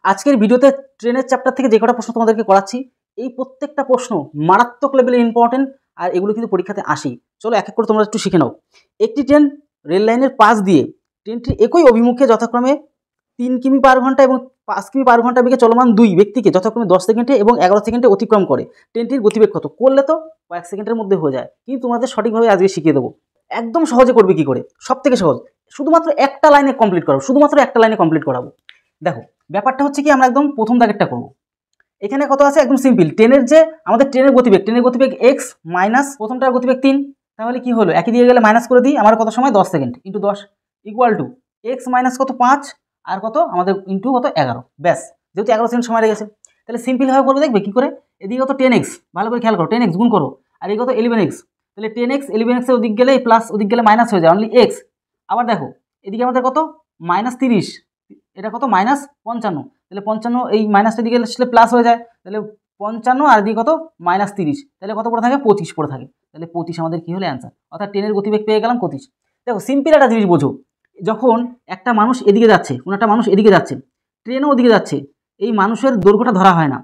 আজকের ভিডিওতে ট্রেনের চ্যাপ্টার থেকে যে কটা প্রশ্ন তোমাদেরকে করাচ্ছি, এই প্রত্যেকটা প্রশ্ন মারাত্মক লেভেলে ইম্পর্টেন্ট, আর এগুলো কিন্তু পরীক্ষাতে আসেই। চলো এক এক করে তোমরা একটু শিখে নাও। একটি ট্রেন রেল লাইনের পাশ দিয়ে ট্রেনটির একই অভিমুখে যথাক্রমে 3 কিমি পার ঘন্টা এবং 5 কিমি পার ঘন্টা বেগে চলমান দুই ব্যক্তিকে যথাক্রমে 10 সেকেন্ডে এবং 11 সেকেন্ডে অতিক্রম করে। ট্রেনটির গতিবেগ কত? করলে তো কয়েক সেকেন্ডের মধ্যে হয়ে যায়, কিন্তু তোমাদের সঠিকভাবে আজকে শিখিয়ে দেবো। একদম সহজে করবে কি করে, সব থেকে সহজ, শুধুমাত্র একটা লাইনে কমপ্লিট করাবো, শুধুমাত্র একটা লাইনে কমপ্লিট করাবো। দেখো ব্যাপারটা হচ্ছে কি, আমরা একদম প্রথম দাগেরটা করবো। এখানে কত আছে? একদম সিম্পল, আমাদের ট্রেনের গতিবেগ এক্স মাইনাস প্রথমটার গতিবেগ 3, তাহলে কি হলো, একই দিয়ে গেলে মাইনাস করে দিই, আমার কত সময় 10 second into 10 equal to x minus কত 5 আর কত আমাদের ইন্টু কত 11, ব্যাস। যেহেতু 11 সেকেন্ড সময় লেগেছে, তাহলে সিম্পলভাবে করবো, দেখবে কি করে। এদিকে কত 10x, ভালো করে খেয়াল করো, 10x গুণ করো, আর এই কত 11x, তাহলে 10x 11x এর ওদিক গেলে প্লাস, ওদিক গেলে মাইনাস হয়ে যায়, অনলি এক্স। আবার দেখো এদিকে আমাদের কত -30, এটা কত -55, তাহলে 55 এই মাইনাসটা দিকে আসলে প্লাস হয়ে যায়, তাহলে 55 আর দিকে কত -30, তাহলে কত পড়ে থাকে 25 পড়ে থাকে, তাহলে 25 আমাদের কি হলো অ্যান্সার, অর্থাৎ ট্রেনের গতিবেগ পেয়ে গেলাম 25। দেখো সিম্পল একটা জিনিস বোঝো, যখন একটা মানুষ এদিকে যাচ্ছে, কোনো একটা মানুষ এদিকে যাচ্ছে, ট্রেনও ওদিকে যাচ্ছে, এই মানুষের দৈর্ঘ্যটা ধরা হয় না,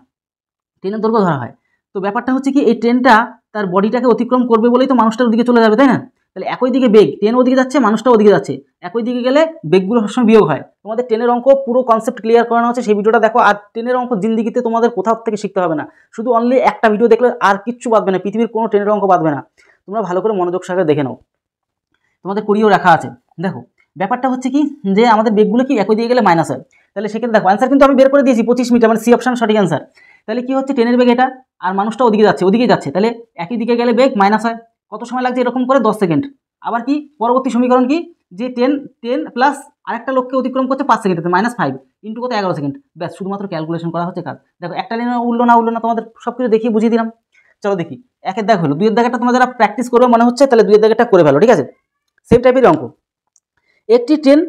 ট্রেনের দৈর্ঘ্য ধরা হয়। তো ব্যাপারটা হচ্ছে কি, এই ট্রেনটা তার বডিটাকে অতিক্রম করবে বলেই তো মানুষটার ওদিকে চলে যাবে, তাই না? তাহলে একই দিকে বেগ, ট্রেন ওদিকে যাচ্ছে, মানুষটা ওদিকে যাচ্ছে, একই দিকে গেলে বেগগুলো সবসময় বিয়োগ হয়। তোমাদের ট্রেনের অঙ্ক পুরো কনসেপ্ট ক্লিয়ার করানো হচ্ছে, সেই ভিডিওটা দেখো। আর ট্রেনের অঙ্ক জিন্দিগিতে তোমাদের কোথাও থেকে শিখতে হবে না, শুধু অনলি একটা ভিডিও দেখলে আর কিচ্ছু বাদবে না, পৃথিবীর কোনো ট্রেনের অঙ্ক বাদবে না। তোমরা ভালো করে মনোযোগ সহকারে দেখে নাও, তোমাদের করিয়েও রাখা আছে। দেখো ব্যাপারটা হচ্ছে কি, যে আমাদের বেগগুলো কি একই দিয়ে গেলে মাইনাস হয়, তাহলে সেক্ষেত্রে দেখো অ্যান্সার কিন্তু আমি বের করে দিয়েছি 25 মিটার, মানে সি অপশন সঠিক অ্যান্সার। তাহলে কি হচ্ছে, ট্রেনের বেগ এটা, আর মানুষটা ওদিকে যাচ্ছে, তাহলে একই দিকে গেলে বেগ মাইনাস হয়। কত সময় লাগছে এরকম করে? 10 সেকেন্ড। আবার কি পরবর্তী সমীকরণ কি, যে 10 প্লাস আরেকটা লোককে অতিক্রম করছে 5 সেকেন্ড, -5 ইন্টু কত 11 সেকেন্ড, ব্যাস। শুধুমাত্র ক্যালকুলেশন করা হচ্ছে কাজ। দেখো একটা লাইনে উঠলো না তোমাদের সব কিছু দেখিয়ে বুঝিয়ে দিলাম। চলো দেখি, একের দাগ হলো, দুইয়ের দাগটা তোমরা যারা প্র্যাকটিস করবে মনে হচ্ছে, তাহলে দুইয়ের দাগটা করে ফেলো, ঠিক আছে? সেম টাইপের অঙ্ক। একটি ট্রেন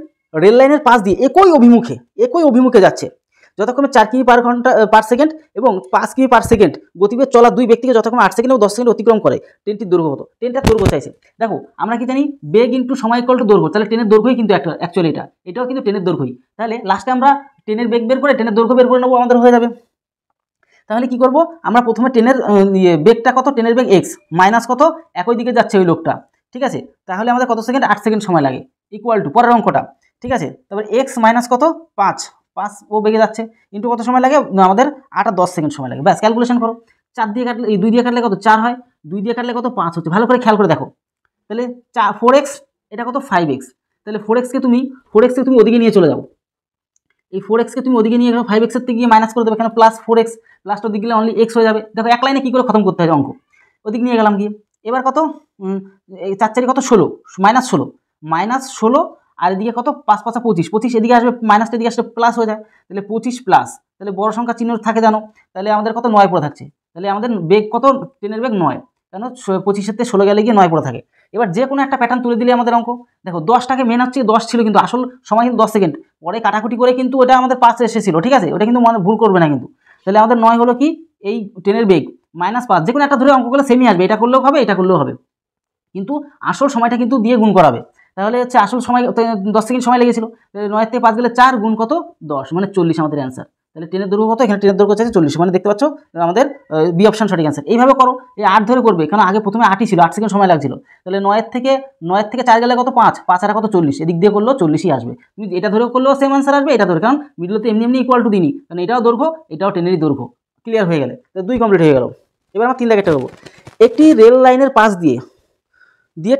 রেল লাইনের পাশ দিয়ে একই অভিমুখে যাচ্ছে, যথাক্রমে 4 কিমি পার সেকেন্ড এবং 5 কিমি পার সেকেন্ড গতিবেগ চলা দুই ব্যক্তিকে যথাক্রমে 8 সেকেন্ড এবং 10 সেকেন্ড অতিক্রম করে। ট্রেনটির দৈর্ঘ্য কত? ট্রেনটার দৈর্ঘ্য চাইছে। দেখো আমরা কি জানি, বেগ ইন্টু সময় ইকুয়াল টু দৈর্ঘ্য, তাহলে ট্রেনের দৈর্ঘ্যই কিন্তু অ্যাকচুয়ালি এটাও কিন্তু ট্রেনের দৈর্ঘ্যই। তাহলে লাস্টে আমরা ট্রেনের বেগ বের করে ট্রেনের দৈর্ঘ্য বের করে নেবো, আমাদের হয়ে যাবে। তাহলে কি করব, আমরা প্রথমে ট্রেনের বেগটা কত, ট্রেনের বেগ এক্স মাইনাস কত, একই দিকে যাচ্ছে ওই লোকটা, ঠিক আছে? তাহলে আমাদের কত সেকেন্ড? 8 সেকেন্ড সময় লাগে, ইকুয়াল টু পরের অঙ্কটা, ঠিক আছে? তারপর এক্স মাইনাস কত 5 ও বেগে যাচ্ছে, ইন্টু কত সময় লাগে আমাদের 8 আর 10 সেকেন্ড সময় লাগে, ব্যাস। ক্যালকুলেশন করো, 4 দিয়ে কাটলে, এই 2 দিয়ে কাটলে কত 4 হয়, 2 দিয়ে কাটলে কত 5 হচ্ছে, ভালো করে খেয়াল করে দেখো। তাহলে 4x, এটা কত 5x, তাহলে 4x কে তুমি ওদিকে নিয়ে চলে যাও, এই 4x কে তুমি ওদিকে নিয়ে গেলে 5x এর থেকে গিয়ে মাইনাস করে দেবে, এখানে প্লাস 4x, প্লাসটা ওদিকে গেলে অনলি x হয়ে যাবে। দেখো এক লাইনে কী করে খতম করতে হয় অঙ্ক, ওদিকে নিয়ে গেলাম গিয়ে। এবার কত, 4 4 কত 16, -16 আর এদিকে কত 5 5 25, এদিকে আসবে মাইনাসটা, এদিকে আসলে প্লাস হয়ে যায়, তাহলে 25 প্লাস, তাহলে বড় সংখ্যা চিহ্ন থাকে জানো, তাহলে আমাদের কত 9 পড়ে থাকছে, তাহলে আমাদের বেগ কত, ট্রেনের বেগ 9, কেন 25 থেকে 16 গেলে গিয়ে 9 পড়ে থাকে। এবার যে কোনো একটা প্যাটার্ন তুলে দিলে আমাদের অঙ্ক। দেখো 10টাকে মেন হচ্ছে 10 ছিল, কিন্তু আসল সময় কিন্তু 10 সেকেন্ড, পরে কাটাকুটি করে কিন্তু ওটা আমাদের 5 এসেছিল, ঠিক আছে? ওটা কিন্তু ভুল করবে না কিন্তু। তাহলে আমাদের 9 হলো কি, এই ট্রেনের বেগ -5, যে কোনো একটা ধরে অঙ্কগুলো সেমই আসবে, এটা করলেও হবে, এটা করলেও হবে, কিন্তু আসল সময়টা কিন্তু দিয়ে গুণ করাবে। তাহলে হচ্ছে আসল সময় 10 সেকেন্ড সময় লেগেছিল, 9 থেকে 5 গেলে 4 গুণ কত 10, মানে 40 আমাদের অ্যান্সার। তাহলে ট্রেনের দৈর্ঘ্য কত? এখানে ট্রেনের দৈর্ঘ্য চাইছে 40, মানে দেখতে পাচ্ছ আমাদের বি অপশন সঠিক অ্যান্সার। এইভাবে করো, এই 8 ধরে করবে, কারণ আগে প্রথমে 8ই ছিল, 8 সেকেন্ড সময় লাগছিল। তাহলে 9 থেকে 4 গেলে কত 5 আর কত 40, এদিক দিয়ে করলেও 40ই আসবে। তুমি এটা ধরেও করলেও সেম অ্যান্সার আসবে, এটা ধরে, কারণ মিডলতে এমনি ইকুয়াল টু দিনই, কারণ এটাও দৈর্ঘ্য, এটাও ট্রেনেরই দৈর্ঘ্য। ক্লিয়ার হয়ে গেলে, তো 2 কমপ্লিট হয়ে গেল। এবার আমরা 3 দাগেরটা করবো। একটি রেল লাইনের পাশ দিয়ে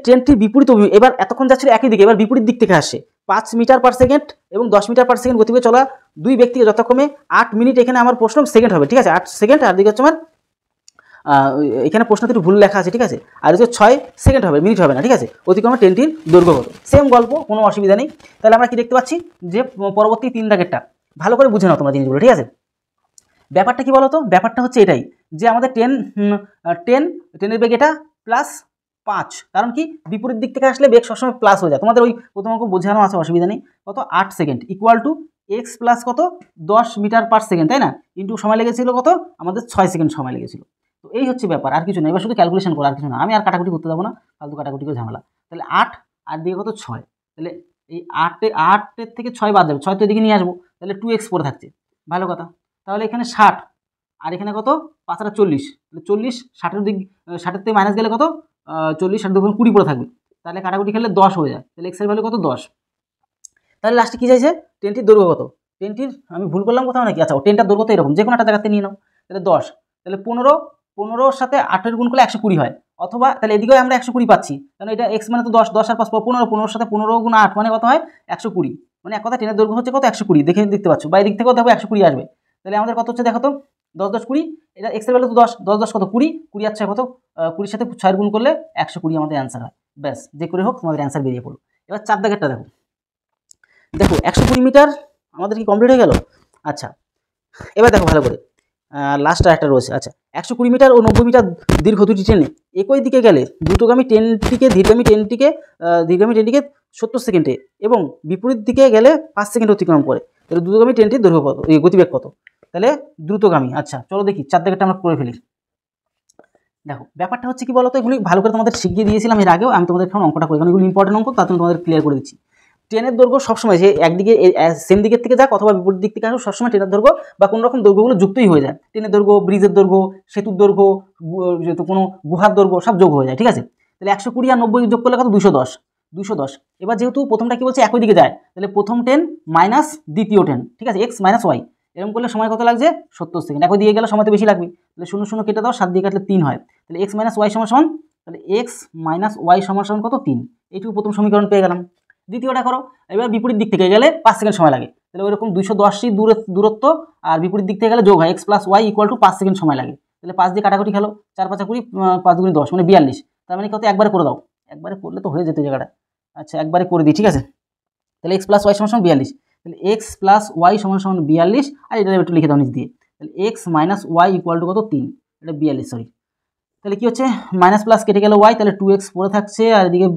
ট্রেনটি বিপরীত অভিমুখে, এবার এতক্ষণ যাচ্ছিল একই দিকে, এবার বিপরীত দিক থেকে আসে, 5 মিটার পার সেকেন্ড এবং 10 মিটার পার সেকেন্ড গতিবেগে চলা দুই ব্যক্তিকে যথাক্রমে 8 মিনিট, এখানে আমার প্রশ্ন সেকেন্ড হবে, ঠিক আছে? 8 সেকেন্ড, আর দিকে হচ্ছে আমার এখানে প্রশ্নতে একটু ভুল লেখা আছে, ঠিক আছে? আর হচ্ছে 6 সেকেন্ড হবে, মিনিট হবে না, ঠিক আছে? অতিক্রমে ট্রেনটির দৈর্ঘ্য কত? সেম গল্প, কোনো অসুবিধা নেই। তাহলে আমরা কি দেখতে পাচ্ছি, যে পরবর্তী 3 দাগেরটা ভালো করে বুঝে নাও তোমরা জিনিসগুলো, ঠিক আছে? ব্যাপারটা কি বলো তো, ব্যাপারটা হচ্ছে এটাই, যে আমাদের ট্রেনের বেগ এটা প্লাস 5, কারণ কি বিপরীত দিক থেকে আসলে বেগ সবসময় প্লাস হয়ে যায়, তোমাদের ওই প্রথম অঙ্ক বোঝানো আছে, অসুবিধা নেই। কত 8 second equal to x plus কত 10 মিটার পার সেকেন্ড, তাই না? ইন্টু সময় লেগেছিল কত, আমাদের 6 সেকেন্ড সময় লেগেছিল। তো এই হচ্ছে ব্যাপার, আর কিছু না। এবার শুধু ক্যালকুলেশন করো, আর কিছু না, আমি আর কাটাকুটি করতে যাবো না, ফালতু কাটাকুটি করে ঝামেলা। তাহলে 8 আর দিকে কত 6, তাহলে এই 8 থেকে 6 বাদ যাবে, 6 তো এদিকে নিয়ে আসবো, তাহলে 2x পড়ে থাকছে, ভালো কথা। তাহলে এখানে 60 আর এখানে কত 5 আর 40, তাহলে 40 60-এর দিক 60-এর থেকে মাইনাস গেলে কত 40 60 দুগুণ 20 পড়ে থাকবে, তাহলে কাটাকুটি খেললে 10 হয়ে যায়, তাহলে এক্স এর ভ্যালু কত 10। তাহলে লাস্টে কী চাইছে টেনটির দৈর্ঘ্য কত, টেনটির আমি ভুল করলাম কোথাও নাকি, আচ্ছা টেনটার দৈর্ঘ্য তো এরকম যে কোনো একটা জায়গাতে নিয়ে নাও, তাহলে 10, তাহলে 15-15-র সাথে 8-এর গুণ করলে 120 হয়, অথবা তাহলে এদিকেও আমরা 120 পাচ্ছি, কারণ এটা এক্স মানে তো 10, 10 আর 5 15-15-র সাথে 15 গুণ 8 মানে কত হয় 120, মানে এক কথা টেনের দৈর্ঘ্য হচ্ছে কত 120, দেখতে পাচ্ছ, বা এদিক থেকেও দেখো 120 আসবে, তাহলে আমাদের কত হচ্ছে দেখো তো 10 10 20, এটা এক্সের ভ্যালু তো 10 10 10 কত 20, 20 আর 6 কত 20-র সাথে 6 গুণ করলে 120 আমাদের অ্যান্সার হয়, ব্যাস যে করে হোক তোমাদের অ্যান্সার বেরিয়ে পড়লো। এবার 4 দাগেরটা দেখো, দেখো 120 মিটার আমাদের কি কমপ্লিট হয়ে গেল। আচ্ছা এবার দেখো ভালো করে, লাস্ট আর একটা রয়েছে। আচ্ছা 120 মিটার ও 90 মিটার দীর্ঘ দুটি ট্রেনে একই দিকে গেলে দ্রুতগামী ট্রেনটিকে ধীরগামী ট্রেনটিকে 70 সেকেন্ডে এবং বিপরীত দিকে গেলে 5 সেকেন্ড অতিক্রম করে, তাহলে দ্রুতগামী ট্রেনটির দৈর্ঘ্য কত, গতিবেগ কত, তাহলে দ্রুতগামী। আচ্ছা চলো দেখি 4 দাগেরটা আমরা করে ফেলি। দেখো ব্যাপারটা হচ্ছে কি বলতো, এগুলি ভালো করে তোমাদের শিখিয়ে দিয়েছিলাম এর আগেও, আমি তোমাদের এখন অঙ্কটা করি কারণ এগুলো ইম্পর্টেন্ট অঙ্ক, তার জন্য তোমাদের ক্লিয়ার করে দিচ্ছি। ট্রেনের দৈর্ঘ্য সবসময় যে একদিকে সেম দিকের থেকে যাক অথবা বিপরীত দিক থেকে আসুক, সবসময় ট্রেনের দৈর্ঘ্য বা কোনো রকম দৈর্ঘ্যগুলো যুক্তই হয়ে যায়, ট্রেনের দৈর্ঘ্য, ব্রিজের দৈর্ঘ্য, সেতুর দৈর্ঘ্য, যেহেতু কোনো গুহার দৈর্ঘ্য সব যোগ হয়ে যায়, ঠিক আছে। তাহলে 120 আর 90 যোগ করলে কত 210, 210। এবার যেহেতু প্রথমটা কি বলছে একই দিকে যায়, তাহলে প্রথম ট্রেন মাইনাস দ্বিতীয় ট্রেন, ঠিক আছে, এক্স মাইনাস ওয়াই, এরকম করলে সময় কত লাগছে 70 সেকেন্ড, একই দিকে গেলে সময় তো বেশি লাগবে, তাহলে 0 0 কেটে দাও, 7 দিয়ে কাটলে 3 হয়, তাহলে এক্স মাইনাস ওয়াই সমান, তাহলে এক্স মাইনাস ওয়াই সমান কত 3, এইটুকু প্রথম সমীকরণ পেয়ে গেলাম। দ্বিতীয়টা করো, এবার বিপরীত দিক থেকে গেলে 5 সেকেন্ড সময় লাগে, তাহলে ওইরকম 210 দূরত্ব আর বিপরীত দিক থেকে গেলে যোগ হয়, x plus y equal to 5 second সময় লাগে, তাহলে 5 দিয়ে কাটাকুটি খেলো, 4 5 20, 5 2 10 মানে 42, তার মানে কত একবারে করে দাও, একবারে করলে তো হয়ে যেত জায়গাটা। আচ্ছা একবারে করে দিই, ঠিক আছে, তাহলে এক্স প্লাস ওয়াই সমান 42, তাহলে এক্স প্লাস ওয়াই সমান 42, আর এটা একটু লিখে দাও নিচ দিয়ে, তাহলে x minus y equal to কত 3, এটা 42 সরি, তাহলে কি হচ্ছে মাইনাস প্লাস কেটে গেল ওয়াই, তাহলে 2x পড়ে থাকছে, আর এদিকে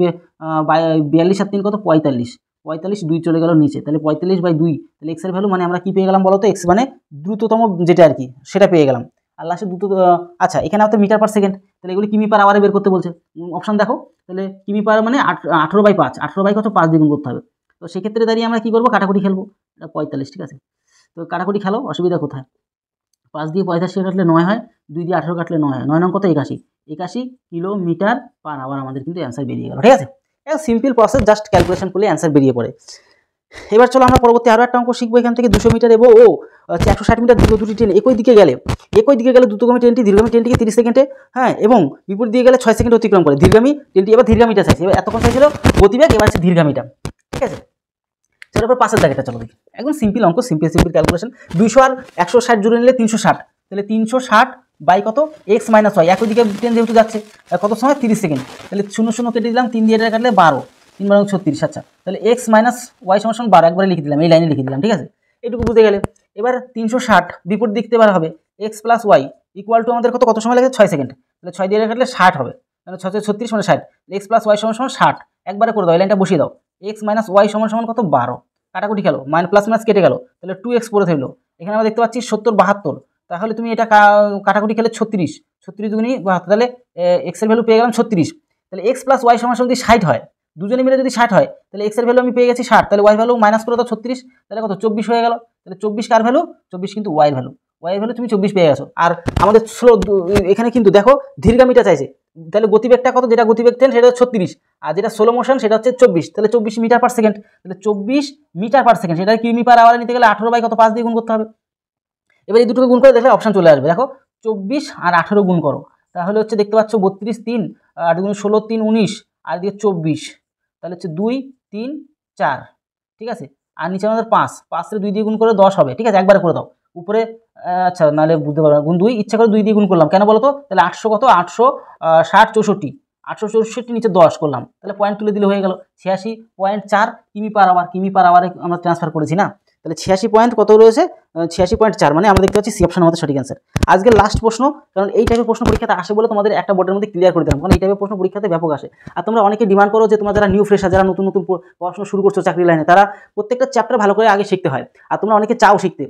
42 আর 3 কত 45, 45 2 চলে গেল নিচে, তাহলে 45/2, তাহলে এক্স এর ভ্যালু মানে আমরা কি পেয়ে গেলাম বলো তো, এক্স মানে দ্রুততম যেটা আর কি সেটা পেয়ে গেলাম, আর লাস্টে দ্রুত। আচ্ছা এখানে হয়তো মিটার পার সেকেন্ড, তাহলে এগুলি কিমি পার আওয়ারে বের করতে বলছে, অপশন দেখো, তাহলে কিমি পার মানে 18/5, 18 কত 5 দ্বিগুণ করতে হবে, তো সেক্ষেত্রে দাঁড়িয়ে আমরা কি করবো কাটাকুটি খেলবো, এটা 45, ঠিক আছে, তো কাটাকুটি খেলো, অসুবিধা কোথায়, 5 দিয়ে 85 কাটলে 9 হয়, 2 দিয়ে 18 কাটলে 9 হয়, 9 নং কত 81 কিলোমিটার পার আওয়ার, আমাদের কিন্তু অ্যান্সার বেরিয়ে গেল, ঠিক আছে, এটা সিম্পল প্রসেস, জাস্ট ক্যালকুলেশন করলে অ্যান্সার বেরিয়ে পড়ে। এবার চলো আমরা পরবর্তী আরও একটা অঙ্ক শিখবো, এখান থেকে 200 মিটার এবং 160 মিটার দীর্ঘ দুটি ট্রেন একই দিকে গেলে দ্রুতগামী ট্রেনটি ধীরগামী ট্রেনটিকে 30 সেকেন্ডে, হ্যাঁ, এবং বিপরীত দিকে গেলে 6 সেকেন্ড অতিক্রম করে, ধীরগামী ট্রেনটি, এবার ধীরগামীটা চাইছে, এবার এতক্ষণ চাইছিল গতিবেগ, এবার হচ্ছে ধীরগামীটা, ঠিক আছে। সেটার উপর পাশের দাগেটা চলো দেখি, একদম সিম্পল অঙ্ক, সিম্পল ক্যালকুলেশন, 200 আর 160 জুড়ে নিলে 360, তাহলে 360 বাই কত এক্স মাইনাস ওয়াই, একই দিকে ট্রেন যেহেতু যাচ্ছে, কত সময় 30 সেকেন্ড, তাহলে 0 0 কেটে দিলাম, 3 দিয়ে এটা কাটলে 12, 3 12 36, আচ্ছা তাহলে এক্স মাইনাস ওয়াই সমান 12 একবারে লিখে দিলাম, এই লাইনে লিখে দিলাম, ঠিক আছে, এটুকু বুঝে গেলে। এবার 360 বিপরীত দিক থেকে এবার হবে x plus y equal to আমাদের কত সময় লাগে 6 সেকেন্ড, তাহলে 6 দিয়ে কাটলে 60 হবে, তাহলে 6 36 মানে 60, এক্স প্লাস ওয়াই সমান 60 একবারে করে দাও, এই লাইনটা বসিয়ে দাও, এক্স মাইনাস ওয়াই সমান কত 12, কাটাকুটি খেলো, প্লাস মাইনাস কেটে গেল, তাহলে 2x পড়ে থাকলো, এখানে আমরা দেখতে পাচ্ছি 70 72, তাহলে তুমি এটা কাটাকুটি খেলে 36 দুগুণী 72, তাহলে এক্স এর ভ্যালু পেয়ে গেলাম 36, তাহলে এক্স প্লাস ওয়াই সমান যদি 60 হয়, দুজনে মিলে যদি 60 হয়, তাহলে এক্স এর ভ্যালু আমি পেয়ে গেছি 60, তাহলে ওয়াই ভ্যালু মাইনাস করে দাও 36, তাহলে কত 24 হয়ে গেল, তাহলে 24 কার ভ্যালু 24 কিন্তু ওয়াই ভ্যালু, তুমি 24 পেয়ে গেছো। আর আমাদের এখানে কিন্তু দেখো ধীরগামীটা চাইছে, তাহলে গতিবেগটা কত, যেটা গতিবেগ ট্রেন সেটা 36, আর যেটা স্লো মোশন সেটা হচ্ছে 24, তাহলে 24 মিটার পার সেকেন্ড, তাহলে 24 মিটার পার সেকেন্ড, সেটা কিমি পার আওয়ারে নিতে গেলে 18 বাই কত 5 দিয়ে গুণ করতে হবে। এবার এই দুটোকে গুণ করে দেখলে অপশন চলে আসবে, দেখো 24 আর 18 গুণ করো, তাহলে হচ্ছে দেখতে পাচ্ছ 32 3 8 গুণ 16 3 19 আর দিয়ে 24, তাহলে হচ্ছে 2 3 4, ঠিক আছে, আর নিচে আমাদের 5 5 2 দিয়ে গুণ করে 10 হবে, ঠিক আছে, একবারে করে দাও উপরে, আচ্ছা নাহলে বুঝতে পারবে গুণ 2, ইচ্ছা করে 2 দিয়ে গুণ করলাম, কেন বলো তো, তাহলে 800 কত 860 64 নিচে 10 করলাম, তাহলে পয়েন্ট তুলে দিলে হয়ে গেল 86.4 কিমি পার আওয়ারে আমরা ট্রান্সফার করেছি না, তাহলে 86 পয়েন্ট কত রয়েছে 86.4, মানে আমরা দেখতে পাচ্ছি সি অপশন আমাদের সঠিক অ্যান্সার। আজকের লাস্ট প্রশ্ন, কারণ এই টাইপের প্রশ্ন পরীক্ষাতে আসে বলে তোমাদের একটা বোর্ডের মধ্যে ক্লিয়ার করে দিলাম, কারণ এই টাইপের প্রশ্ন পরীক্ষাতে ব্যাপক আসে, আর তোমরা অনেকে ডিমান্ড করো যে তোমরা যারা নিউ ফ্রেশার, যারা নতুন পড়াশোনা শুরু করছো চাকরি লাইনে, তারা প্রত্যেকটা চ্যাপ্টার ভালো করে আগে শিখতে হয়, আর তোমরা অনেকে চাও শিখতে,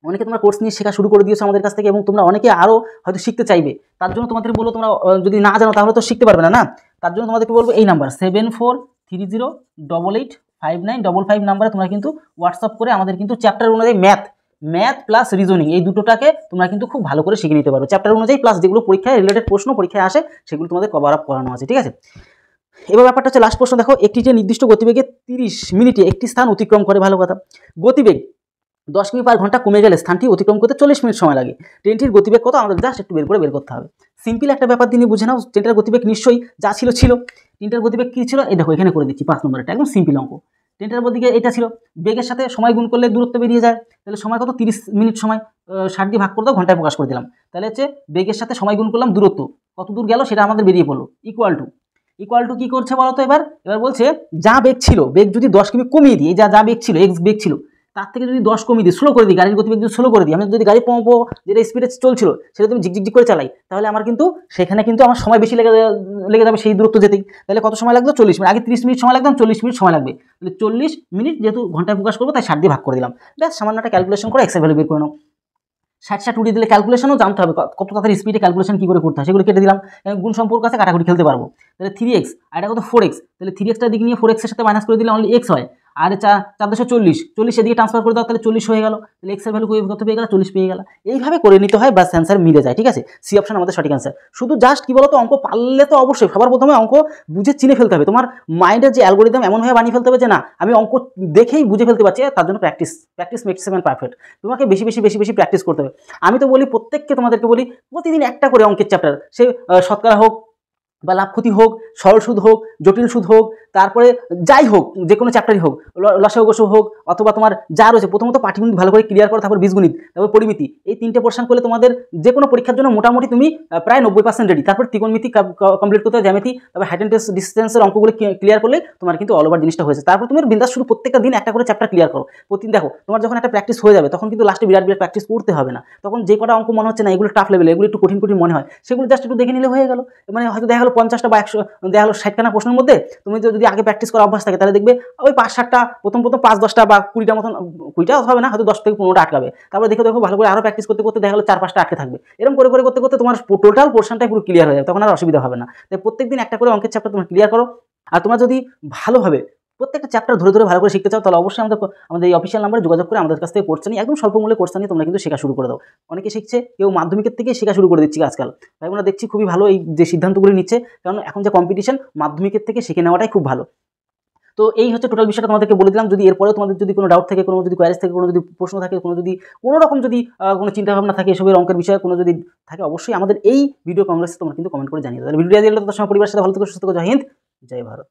অনেকে তোমরা কোর্স নিয়ে শেখা শুরু করে দিয়েছো আমাদের কাছ থেকে, এবং তোমরা অনেকে আরও হয়তো শিখতে চাইবে, তার জন্য তোমাদের বলবো তোমরা যদি না জানো তাহলে তো শিখতে পারবে না, তার জন্য তোমাদেরকে বলবো এই নাম্বার 7430885955 নাম্বারে তোমরা কিন্তু হোয়াটসঅ্যাপ করে আমাদের কিন্তু চ্যাপ্টার অনুযায়ী ম্যাথ ম্যাথ প্লাস রিজনিং এই দুটোটাকে তোমরা কিন্তু খুব ভালো করে শিখে নিতে পারো চ্যাপ্টার অনুযায়ী, প্লাস যেগুলো পরীক্ষায় রিলেটেড প্রশ্ন পরীক্ষায় আসে সেগুলো তোমাদের কভার আপ করানো আছে, ঠিক আছে। এবার ব্যাপারটা হচ্ছে লাস্ট প্রশ্ন দেখো, একটি ট্রেন নির্দিষ্ট গতিবেগে 30 মিনিটে একটি স্থান অতিক্রম করে, ভালো কথা। গতিবেগ 10 কিমি পার ঘন্টা কমে গেলে স্থানটি অতিক্রম করতে 40 মিনিট সময় লাগে। ট্রেনটির গতিবেগ কত আমাদের জাস্ট একটু বের করতে হবে। সিম্পল একটা ব্যাপার দিয়ে বুঝে নাও, ট্রেনটার গতিবেগ নিশ্চয়ই যা ছিল। ট্রেনটার গতিবেগ কী ছিল এই দেখো এখানে করে দিচ্ছি 5 নম্বরটা, একদম সিম্পল অঙ্ক। ট্রেনটার গতিবেগ এটা ছিল, বেগের সাথে সময় গুণ করলে দূরত্ব বেরিয়ে যায়, তাহলে সময় কত 30 মিনিট সময়, 60 দিয়ে ভাগ করে দাও, ঘন্টায় প্রকাশ করে দিলাম, তাহলে হচ্ছে বেগের সাথে সময় গুণ করলাম, দূরত্ব কত দূর গেল সেটা আমাদের বেরিয়ে পড়লো, ইকুয়াল টু কী করছে বলো তো, এবার বলছে যা বেগ ছিল, বেগ যদি 10 কিমি কমিয়ে দিই, যা বেগ ছিল এক্স বেগ ছিল তার থেকে যদি 10 কমিয়ে দিই, স্লো করে দিই, গাড়ির গতিবেগ যদি স্লো করে দিই, আমি যদি গাড়ি পম্প যেটা স্পিডে চলছিল সেটা তুমি ঝিকঝিক করে চালাই, তাহলে আমার কিন্তু সেখানে কিন্তু আমার সময় বেশি লেগে যাবে সেই দূরত্ব যেতেই। তাহলে কত সময় লাগবে 40 মিনিট, আগে 30 মিনিট সময় লাগবে, 40 মিনিট সময় লাগবে, তাহলে 40 মিনিট যেহেতু ঘন্টায় প্রকাশ করবো তাই 60 দিয়ে ভাগ করে দিলাম, ব্যাস সামান্য একটা ক্যালকুলেশন করে এক্সের ভ্যালু বের করে নাও। 60 উড়িয়ে দিলে ক্যালকুলেশনও জানতে হবে, কত তাড়াতাড়ি স্পিডে ক্যালকুলেশন কী করে করতে হয় সেগুলো কেটে দিলাম, গুণ সম্পর্ক আছে কাটাকুটি খেলতে পারবো, তাহলে 3x আর এটা কত 4x, তাহলে 3xটার দিক নিয়ে 4x এর সাথে মাইনাস করে দিলে অনলি x হয়, আর 440 এদিকে ট্রান্সফার করে দাও, তাহলে 40 হয়ে গেল, তাহলে এক্সের ভ্যালু কত পেয়ে গেল 40 পেয়ে গেল। এইভাবে করে নিতে হয়, বাস অ্যান্সার মিলে যায়, ঠিক আছে। সি অপশন আমাদের সঠিক অ্যান্সার। শুধু জাস্ট কি বলতো, অঙ্ক পারলে তো অবশ্যই সবার প্রথমে অঙ্ক বুঝে চিনে ফেলতে হবে, তোমার মাইন্ডের যে অ্যালগোরিদম এমনভাবে বানিয়ে ফেলতে হবে যে না আমি অঙ্ক দেখেই বুঝে ফেলতে পারছি, তার জন্য প্র্যাকটিস মেক্স ম্যান পারফেক্ট। তোমাকে বেশি প্র্যাকটিস করতে হবে। আমি তো বলি প্রত্যেককে তোমাদেরকে বলি প্রতিদিন একটা করে অঙ্কের চ্যাপ্টার, সে শতকরা হোক বা লাভ ক্ষতি হোক, সরল সুদ হোক, জটিল সুদ হোক, তারপরে যাই হোক যে কোনো চ্যাপ্টারই হোক, লসাগু গসাগু হোক, অথবা তোমার যা রয়েছে প্রথমত পাটিগণিত ভালো করে ক্লিয়ার করো, তারপর বীজগণিত, তারপর পরিমিতি, এই 3টে পোর্শন করলে তোমাদের যে কোনো পরীক্ষার জন্য মোটামুটি তুমি প্রায় 90% রেডি। তারপর ত্রিকোণমিতি কমপ্লিট করতে হবে, জ্যামিতি, তারপর হাইট অ্যান্ড ডিস্টেন্সের অঙ্কগুলো ক্লিয়ার করলে তোমার কিন্তু অল ওভার জিনিসটা হয়েছে। তারপর তুমি বিন্দাস শুধু প্রত্যেকটা দিন একটা করে চ্যাপ্টার ক্লিয়ার করো প্রতিদিন। দেখো তোমার যখন একটা প্র্যাকটিস হয়ে যাবে তখন কিন্তু লাস্টে বিরাট প্র্যাকটিস করতে হবে না, তখন যে কটা অঙ্ক মনে হচ্ছে না এগুলো টাফ লেভেল, এগুলো একটু কঠিন মনে হয়, সেগুলো জাস্ট একটু দেখে নিলে হয়ে গেল। মানে হয়তো দেখা গেলো 50টা বা 100 দেখা গেলো 60খানা প্রশ্নের মধ্যে তুমি যদি আগে প্র্যাকটিস করা অভ্যাস থাকে তাহলে দেখবে ওই 5-7টা প্রথম 5-10টা বা 20টা মতন, 20টা হবে না হয়তো 10 থেকে 15টা আটকাবে, তারপরে দেখো ভালো করে আরও প্র্যাকটিস করতে দেখা গেলো 4-5টা আটকে থাকবে, এরকম করে করতে তোমার টোটাল পোর্শনটাই পুরো ক্লিয়ার হয়ে যাবে, তখন আর অসুবিধা হবে না। তাই প্রত্যেকদিন একটা করে অঙ্কের চ্যাপ্টার তোমরা ক্লিয়ার করো। আর তোমরা যদি ভালোভাবে প্রত্যেকটা চ্যাপ্টার ধরে ভালো করে শিখতে চাও তাহলে অবশ্যই আমাদের এই অফিসিয়াল নাম্বারে যোগাযোগ করে আমাদের কাছ থেকে কোর্স নিয়ে একদম স্বল্প মূল্যে কোর্স নিয়ে তোমরা কিন্তু শেখা শুরু করে দাও। অনেকে শিখছে, কেউ মাধ্যমিকের থেকে শেখা শুরু করে দিচ্ছি আজকাল, তাই আমরা দেখছি খুবই ভালো এই যে সিদ্ধান্তগুলি নিচ্ছে, কারণ এখন যে কম্পিটিশন মাধ্যমিকের থেকে শিখে নেওয়াটাই খুব ভালো। তো এই হচ্ছে টোটাল বিষয়টা তোমাদেরকে বলে দিলাম। যদি এরপরেও তোমাদের যদি কোনো ডাউট থাকে, কোনো যদি কোয়ারিজ থাকে, কোনো যদি প্রশ্ন থাকে, কোনো রকম যদি কোনো চিন্তাভাবনা থাকে এসবের অঙ্কের বিষয়ে কোনো যদি থাকে, অবশ্যই আমাদের এই ভিডিও কংগ্রেসে তোমরা কিন্তু কমেন্ট করে জানিয়ে দাও। ভিডিও দিয়ে দিলে তোমার পরিবারের সাথে ভালো থেকে সুস্থ, জয় হিন্দ, জয় ভারত।